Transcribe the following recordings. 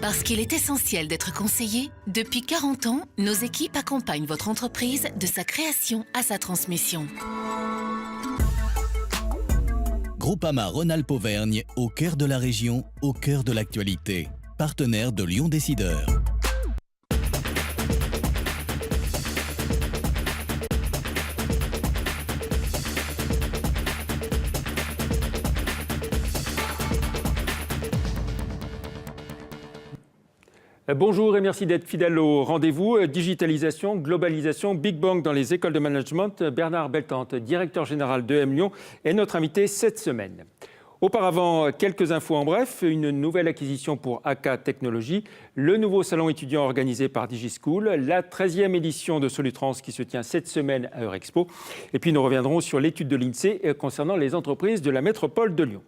Parce qu'il est essentiel d'être conseillé, depuis 40 ans, nos équipes accompagnent votre entreprise de sa création à sa transmission. Groupama Rhône-Alpes Auvergne, au cœur de la région, au cœur de l'actualité. Partenaire de Lyon Décideur. Bonjour et merci d'être fidèle au rendez-vous. Digitalisation, globalisation, Big Bang dans les écoles de management. Bernard Beltante, directeur général de M Lyon, est notre invité cette semaine. Auparavant, quelques infos en bref. Une nouvelle acquisition pour AK Technologies, le nouveau salon étudiant organisé par DigiSchool, la 13e édition de Solutrans qui se tient cette semaine à Eurexpo. Et puis nous reviendrons sur l'étude de l'INSEE concernant les entreprises de la métropole de Lyon.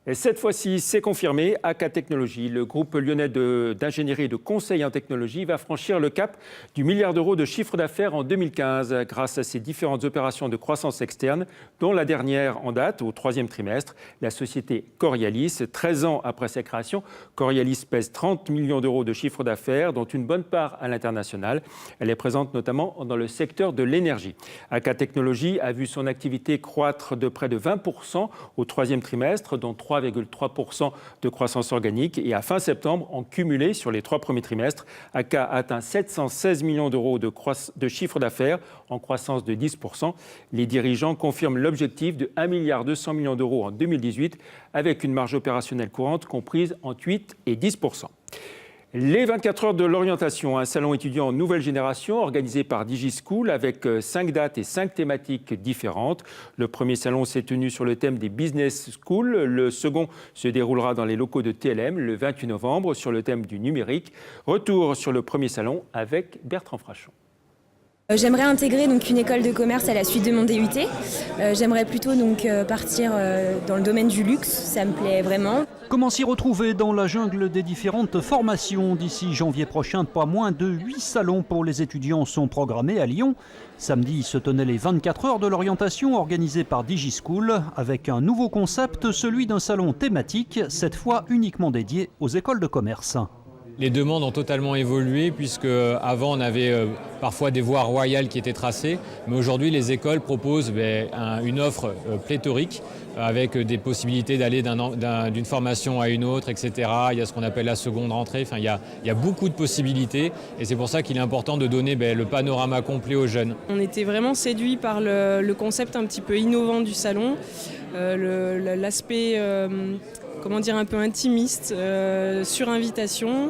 Et cette fois-ci, c'est confirmé, AK Technologies, le groupe lyonnais d'ingénierie et de conseil en technologie, va franchir le cap du milliard d'euros de chiffre d'affaires en 2015 grâce à ses différentes opérations de croissance externe, dont la dernière en date, au troisième trimestre, la société Coriolis. 13 ans après sa création, Coriolis pèse 30 millions d'euros de chiffre d'affaires, dont une bonne part à l'international. Elle est présente notamment dans le secteur de l'énergie. AK Technologies a vu son activité croître de près de 20% au troisième trimestre, dont 3,3% de croissance organique. Et à fin septembre, en cumulé sur les 3 premiers trimestres, AK a atteint 716 millions d'euros de chiffre d'affaires en croissance de 10%. Les dirigeants confirment l'objectif de 1,2 milliard d'euros en 2018 avec une marge opérationnelle courante comprise entre 8 et 10%. Les 24 heures de l'orientation, un salon étudiant nouvelle génération organisé par DigiSchool avec 5 dates et 5 thématiques différentes. Le premier salon s'est tenu sur le thème des business schools. Le second se déroulera dans les locaux de TLM le 28 novembre sur le thème du numérique. Retour sur le premier salon avec Bertrand Frachon. J'aimerais intégrer donc une école de commerce à la suite de mon DUT. J'aimerais plutôt partir dans le domaine du luxe, ça me plaît vraiment. Comment s'y retrouver dans la jungle des différentes formations? D'ici janvier prochain, pas moins de 8 salons pour les étudiants sont programmés à Lyon. Samedi se tenaient les 24 heures de l'orientation organisées par DigiSchool avec un nouveau concept, celui d'un salon thématique, cette fois uniquement dédié aux écoles de commerce. Les demandes ont totalement évolué puisque avant on avait parfois des voies royales qui étaient tracées, mais aujourd'hui les écoles proposent une offre pléthorique avec des possibilités d'aller d'une formation à une autre, etc. Il y a ce qu'on appelle la seconde rentrée, il y a beaucoup de possibilités et c'est pour ça qu'il est important de donner le panorama complet aux jeunes. On était vraiment séduits par le concept un petit peu innovant du salon, l'aspect un peu intimiste, sur invitation.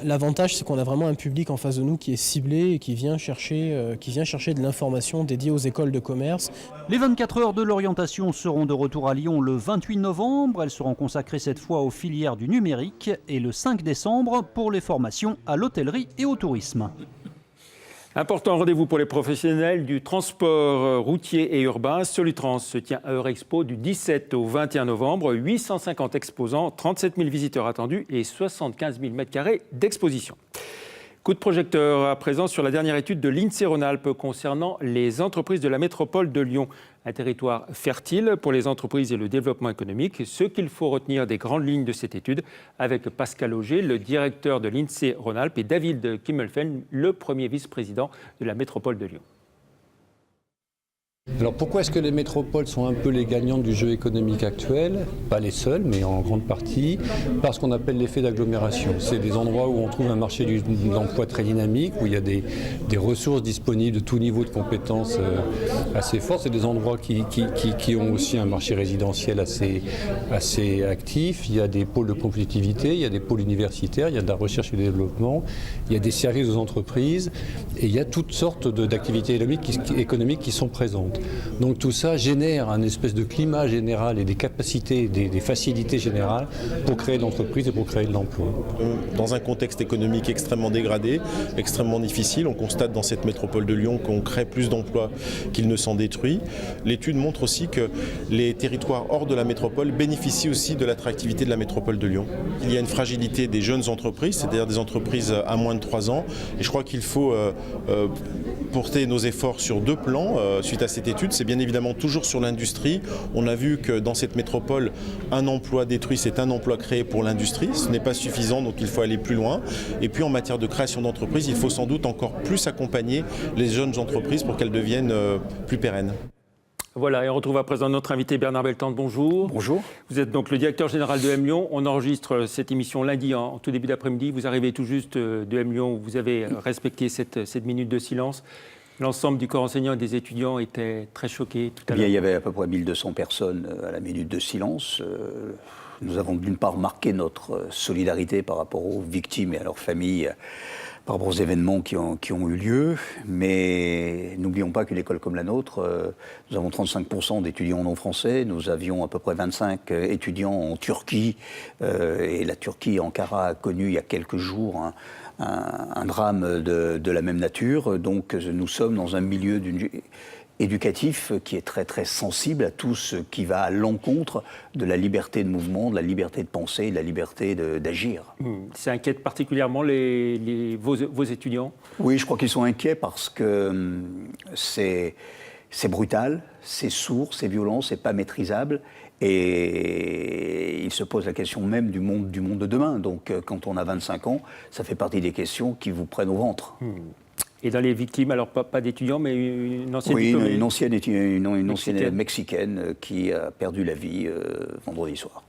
L'avantage, c'est qu'on a vraiment un public en face de nous qui est ciblé et qui vient chercher de l'information dédiée aux écoles de commerce. Les 24 heures de l'orientation seront de retour à Lyon le 28 novembre. Elles seront consacrées cette fois aux filières du numérique et le 5 décembre pour les formations à l'hôtellerie et au tourisme. Important rendez-vous pour les professionnels du transport routier et urbain. Solutrans se tient à Eurexpo du 17 au 21 novembre. 850 exposants, 37 000 visiteurs attendus et 75 000 m² d'exposition. Coup de projecteur à présent sur la dernière étude de l'INSEE Rhône-Alpes concernant les entreprises de la métropole de Lyon. Un territoire fertile pour les entreprises et le développement économique. Ce qu'il faut retenir des grandes lignes de cette étude avec Pascal Auger, le directeur de l'INSEE Rhône-Alpes, et David Kimmelfen, le premier vice-président de la métropole de Lyon. Alors pourquoi est-ce que les métropoles sont un peu les gagnantes du jeu économique actuel? Pas les seules, mais en grande partie, par ce qu'on appelle l'effet d'agglomération. C'est des endroits où on trouve un marché de l'emploi très dynamique, où il y a des ressources disponibles de tout niveau de compétences assez fortes. C'est des endroits qui ont aussi un marché résidentiel assez actif. Il y a des pôles de compétitivité, il y a des pôles universitaires, il y a de la recherche et du développement, il y a des services aux entreprises et il y a toutes sortes d'activités économiques qui sont présentes. Donc tout ça génère un espèce de climat général et des capacités, des facilités générales pour créer de l'entreprise et pour créer de l'emploi. Dans un contexte économique extrêmement dégradé, extrêmement difficile, on constate dans cette métropole de Lyon qu'on crée plus d'emplois qu'il ne s'en détruit. L'étude montre aussi que les territoires hors de la métropole bénéficient aussi de l'attractivité de la métropole de Lyon. Il y a une fragilité des jeunes entreprises, c'est-à-dire des entreprises à moins de 3 ans. Et je crois qu'il faut porter nos efforts sur 2 plans suite à cette cette étude, c'est bien évidemment toujours sur l'industrie. On a vu que dans cette métropole, un emploi détruit, c'est un emploi créé pour l'industrie. Ce n'est pas suffisant, donc il faut aller plus loin. Et puis en matière de création d'entreprises, il faut sans doute encore plus accompagner les jeunes entreprises pour qu'elles deviennent plus pérennes. Voilà, et on retrouve à présent notre invité Bernard Beltante. Bonjour. Bonjour. Vous êtes donc le directeur général de M Lyon. On enregistre cette émission lundi en tout début d'après-midi. Vous arrivez tout juste de M Lyon où vous avez respecté cette minute de silence. L'ensemble du corps enseignant et des étudiants était très choqué tout à l'heure. Il y avait à peu près 1200 personnes à la minute de silence. Nous avons d'une part marqué notre solidarité par rapport aux victimes et à leurs familles, par rapport aux événements qui ont eu lieu, mais n'oublions pas qu'une école comme la nôtre, nous avons 35% d'étudiants non français, nous avions à peu près 25 étudiants en Turquie, et la Turquie, Ankara, a connu il y a quelques jours un drame de la même nature, donc nous sommes dans un milieu éducatif qui est très très sensible à tout ce qui va à l'encontre de la liberté de mouvement, de la liberté de penser, de la liberté d'agir. Ça inquiète particulièrement vos étudiants ? Oui, je crois qu'ils sont inquiets parce que c'est brutal, c'est sourd, c'est violent, c'est pas maîtrisable. Et il se pose la question même du monde de demain. Donc quand on a 25 ans, ça fait partie des questions qui vous prennent au ventre. Et dans les victimes, alors pas d'étudiants, mais une ancienne diplômée. Oui, une ancienne mexicaine qui a perdu la vie vendredi soir.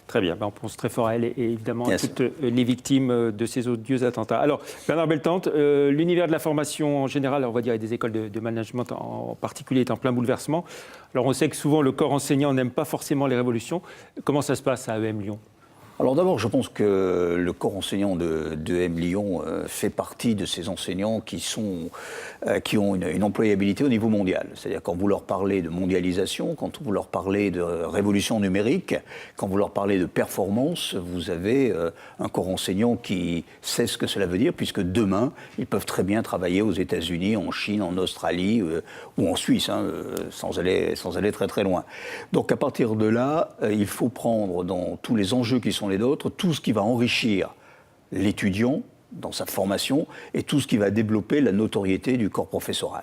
Très bien, on pense très fort à elle et évidemment à toutes les victimes de ces odieux attentats. Alors, Bernard Beltante, l'univers de la formation en général, on va dire, et des écoles de management en particulier, est en plein bouleversement. Alors, on sait que souvent, le corps enseignant n'aime pas forcément les révolutions. Comment ça se passe à EM Lyon ? Alors d'abord, je pense que le corps enseignant de M Lyon fait partie de ces enseignants qui ont une employabilité au niveau mondial. C'est-à-dire quand vous leur parlez de mondialisation, quand vous leur parlez de révolution numérique, quand vous leur parlez de performance, vous avez un corps enseignant qui sait ce que cela veut dire, puisque demain, ils peuvent très bien travailler aux États-Unis, en Chine, en Australie ou en Suisse, sans aller très très loin. Donc à partir de là, il faut prendre dans tous les enjeux qui sont les nôtres, tout ce qui va enrichir l'étudiant dans sa formation et tout ce qui va développer la notoriété du corps professoral.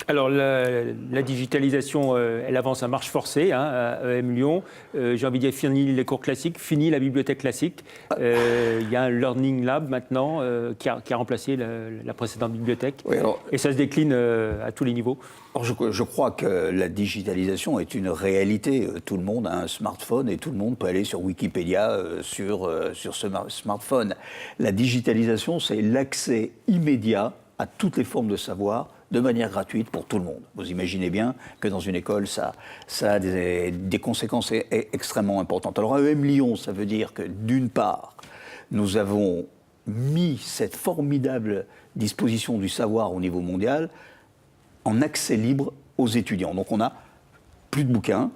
Alors la digitalisation, elle avance à marche forcée à EM Lyon. J'ai envie de dire fini les cours classiques, fini la bibliothèque classique. Il y a un Learning Lab maintenant qui a remplacé la précédente bibliothèque. Oui, et ça se décline à tous les niveaux. Alors je crois que la digitalisation est une réalité. Tout le monde a un smartphone et tout le monde peut aller sur Wikipédia sur ce smartphone. La digitalisation, c'est l'accès immédiat à toutes les formes de savoir de manière gratuite pour tout le monde. Vous imaginez bien que dans une école, ça a des conséquences extrêmement importantes. Alors à EM Lyon, ça veut dire que d'une part, nous avons mis cette formidable disposition du savoir au niveau mondial en accès libre aux étudiants. Donc on n'a plus de bouquins,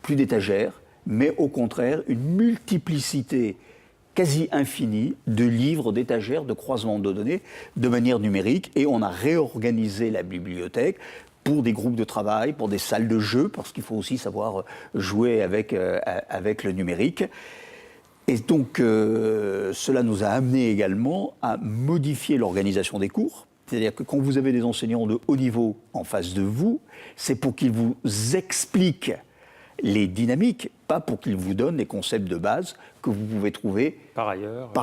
plus d'étagères, mais au contraire une multiplicité quasi infinie de livres, d'étagères, de croisements de données de manière numérique, et on a réorganisé la bibliothèque pour des groupes de travail, pour des salles de jeu, parce qu'il faut aussi savoir jouer avec le numérique. Et donc cela nous a amené également à modifier l'organisation des cours. C'est-à-dire que quand vous avez des enseignants de haut niveau en face de vous, c'est pour qu'ils vous expliquent les dynamiques, pas pour qu'ils vous donnent des concepts de base que vous pouvez trouver par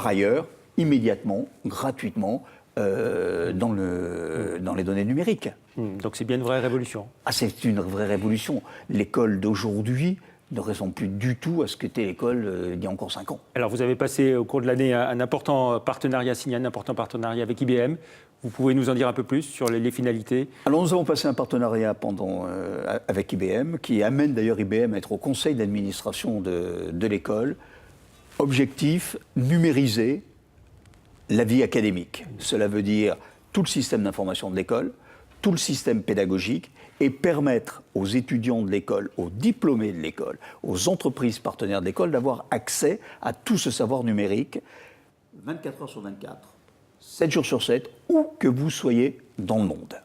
ailleurs immédiatement, gratuitement, dans les données numériques. Donc c'est bien une vraie révolution. Ah, c'est une vraie révolution. L'école d'aujourd'hui ne ressemble plus du tout à ce qu'était l'école d'il y a encore 5 ans. Alors vous avez passé au cours de l'année un important partenariat, signé un important partenariat avec IBM. Vous pouvez nous en dire un peu plus sur les finalités ? Alors nous avons passé un partenariat avec IBM, qui amène d'ailleurs IBM à être au conseil d'administration de l'école. Objectif, numériser la vie académique. Cela veut dire tout le système d'information de l'école, tout le système pédagogique, et permettre aux étudiants de l'école, aux diplômés de l'école, aux entreprises partenaires de l'école d'avoir accès à tout ce savoir numérique 24 heures sur 24. 7 jours sur 7, où que vous soyez dans le monde.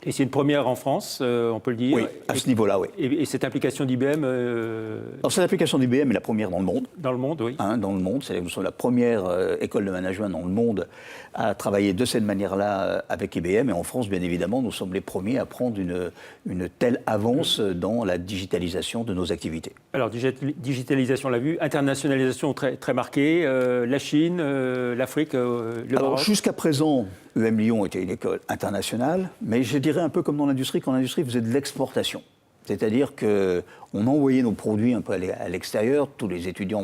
Et c'est une première en France, on peut le dire. Oui, à ce niveau-là, oui. Et cette application d'IBM Alors, cette application d'IBM est la première dans le monde. Dans le monde, oui. Dans le monde. Nous sommes la première école de management dans le monde à travailler de cette manière-là avec IBM. Et en France, bien évidemment, nous sommes les premiers à prendre une telle avance dans la digitalisation de nos activités. Alors, digitalisation, on l'a vu. Internationalisation très, très marquée. La Chine, l'Afrique, le Maroc. Jusqu'à présent, EM Lyon était une école internationale, mais je dirais un peu comme dans l'industrie, qu'en industrie, vous êtes de l'exportation. C'est-à-dire qu'on envoyait nos produits un peu à l'extérieur, tous les étudiants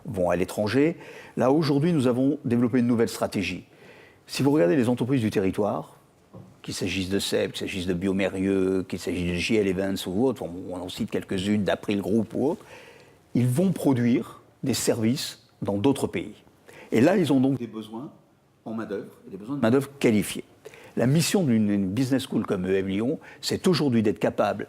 vont à l'étranger. Là, aujourd'hui, nous avons développé une nouvelle stratégie. Si vous regardez les entreprises du territoire, qu'il s'agisse de SEB, qu'il s'agisse de Biomérieux, qu'il s'agisse de JL Events ou autres, on en cite quelques-unes, d'April Group ou autres, ils vont produire des services dans d'autres pays. Et là, ils ont donc des besoins en main-d'œuvre, des besoins de main-d'œuvre qualifiée. La mission d'une business school comme EM Lyon, c'est aujourd'hui d'être capable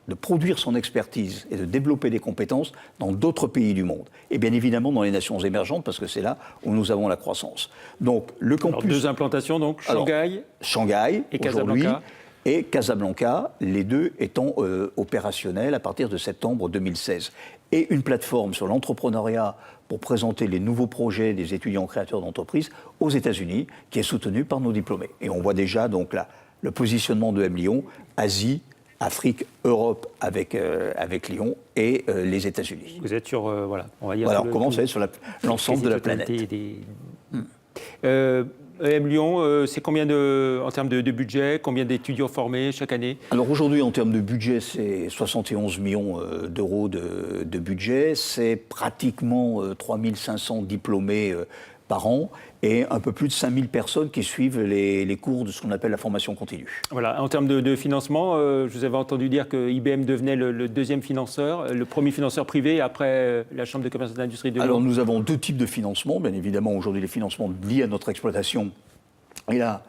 de produire son expertise et de développer des compétences dans d'autres pays du monde. Et bien évidemment dans les nations émergentes, parce que c'est là où nous avons la croissance. Donc le campus... Alors, 2 implantations, donc Shanghai et Casablanca. Et Casablanca, les deux étant opérationnels à partir de septembre 2016. Et une plateforme sur l'entrepreneuriat pour présenter les nouveaux projets des étudiants créateurs d'entreprises aux États-Unis, qui est soutenue par nos diplômés. Et on voit déjà donc là le positionnement de EM Lyon, Asie, Afrique, Europe avec Lyon et les États-Unis. Vous êtes sur, on va dire... Voilà, on commence à être sur l'ensemble de la planète. EM Lyon, c'est combien en termes de budget, combien d'étudiants formés chaque année? Alors aujourd'hui, en termes de budget, c'est 71 millions d'euros de budget. C'est pratiquement 3500 diplômés par an et un peu plus de 5000 personnes qui suivent les cours de ce qu'on appelle la formation continue. Voilà, en termes de financement, je vous avais entendu dire que IBM devenait le deuxième financeur, le premier financeur privé après la Chambre de commerce et d'industrie de Lyon. Alors nous avons 2 types de financement. Bien évidemment, aujourd'hui, les financements liés à notre exploitation. Et là,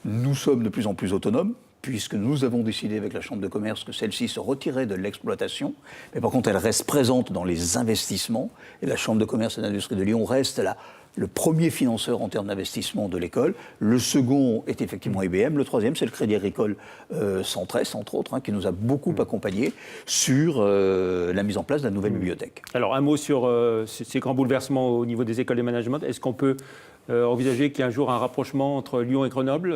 nous sommes de plus en plus autonomes, puisque nous avons décidé avec la Chambre de commerce que celle-ci se retirait de l'exploitation. Mais par contre, elle reste présente dans les investissements. Et la Chambre de commerce et d'industrie de Lyon reste là. Le premier financeur en termes d'investissement de l'école. Le second est effectivement IBM. Le troisième, c'est le Crédit Agricole Centres, entre autres, qui nous a beaucoup accompagnés sur la mise en place de la nouvelle bibliothèque. Alors, un mot sur ces grands bouleversements au niveau des écoles de management. Est-ce qu'on peut envisager qu'il y ait un jour un rapprochement entre Lyon et Grenoble?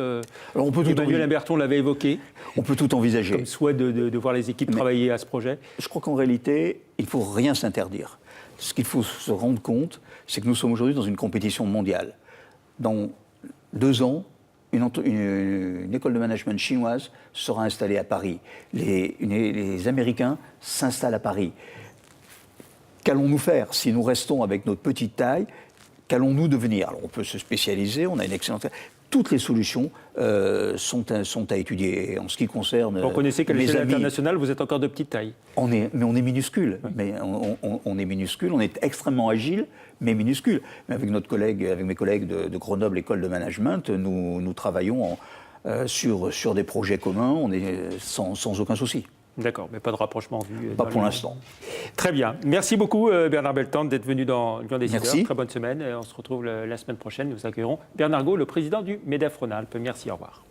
Alors, on peut Emmanuel Imberton l'avait évoqué. On peut tout envisager. Comme souhait de voir les équipes travailler à ce projet. Je crois qu'en réalité, il ne faut rien s'interdire. Ce qu'il faut se rendre compte, c'est que nous sommes aujourd'hui dans une compétition mondiale. Dans 2 ans, une école de management chinoise sera installée à Paris. Les Américains s'installent à Paris. Qu'allons-nous faire si nous restons avec notre petite taille? Qu'allons-nous devenir? Alors on peut se spécialiser, on a une excellente... Toutes les solutions sont à étudier. Et en ce qui concerne... Vous reconnaissez qu'à l'échelle internationale, vous êtes encore de petite taille. Mais on est minuscule. Oui. Mais on est minuscule, on est extrêmement agile, mais minuscule. Mais avec mes collègues de Grenoble École de Management, nous travaillons sur des projets communs, on est sans aucun souci. D'accord, mais pas de rapprochement vu. Pas pour l'instant. Très bien. Merci beaucoup Bernard Beltante d'être venu dans Lyon Décideur. Merci. Très bonne semaine. On se retrouve la semaine prochaine. Nous accueillerons Bernard Gault, le président du MEDEF Rhône-Alpes. Merci, au revoir.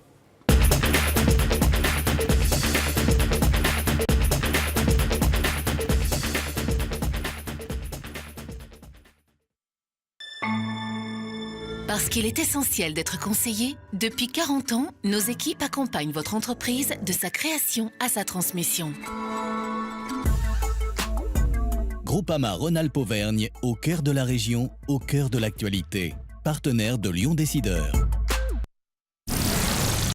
Parce qu'il est essentiel d'être conseillé, depuis 40 ans, nos équipes accompagnent votre entreprise de sa création à sa transmission. Groupama Rhône-Alpes Auvergne, au cœur de la région, au cœur de l'actualité. Partenaire de Lyon Décideur.